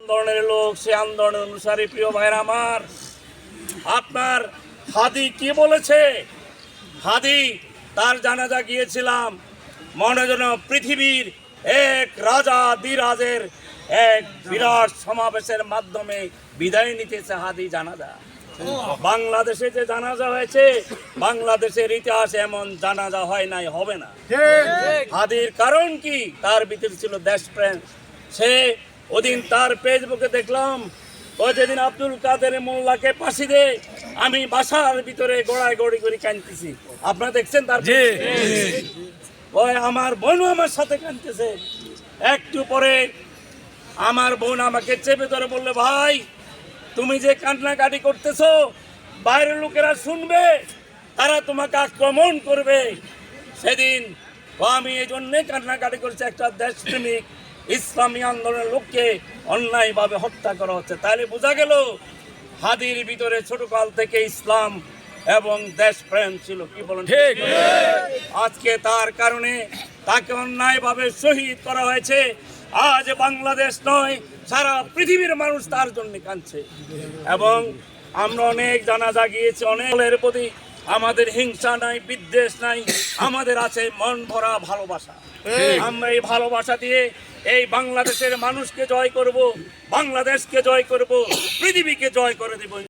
আন্দোলনের লোক, সে আন্দোলনের অনুসারী প্রিয় ভাইরা আমার, আপনার হাদি কি বলেছে? হাদি তার জানাজা গিয়েছিলাম, মনে যেন পৃথিবীর এক রাজা দিরাজের এক বিরাট সমাবেশের মাধ্যমে বিদায় নিতেছে হাদি জানাজা। বাংলাদেশে যে জানাজা হয়েছে, বাংলাদেশের ইতিহাসে এমন জানাজা হয় নাই, হবে না। হাদির কারণ কি? তার ভিতরে ছিল দেশপ্রেম। সে ওদিন তার ফেসবুকে দেখলাম, ও যেদিন আব্দুল কাদের মোল্লাকে ফাঁসি দে, আমি বাসার ভিতরে গোড়ায় গড়ি করে কাঁদতেছি। আপনারা দেখছেন তার? ওই আমার বোনও আমার সাথে কাঁদতেছে। একটু পরে আমার বোন আমাকে চেপে ধরে বললে, ভাই তুমি যে কান্নাকাটি করতেছো, বাইরের লোকেরা শুনবে, তারা তোমাকে আক্রমণ করবে। সেদিন আমি এই জন্যে কান্নাকাটি করছি, একটা দেশপ্রেমিক ইসলামী আন্দোলনের লোককে অন্যায়ভাবে হত্যা করা হচ্ছে। তাহলে বোঝা গেল হাদির ভিতরে ছোটকাল থেকে ইসলাম এবং দেশপ্রেম ছিল। কি বলেন? ঠিক। আজকে তার কারণে তাকে অন্যায়ভাবে শহীদ করা হয়েছে। আজ বাংলাদেশ নয়, সারা পৃথিবীর মানুষ তার জন্য কাঁদছে। এবং আমরা অনেক জানাজা গিয়েছি, অনেকের প্রতি আমাদের হিংসা নাই, বিদ্বেষ নাই, আমাদের আছে মন ভরা ভালোবাসা। আমরা এই ভালোবাসা দিয়ে এই বাংলাদেশের মানুষকে জয় করব, বাংলাদেশকে জয় করব, পৃথিবীকে জয় করে দেব।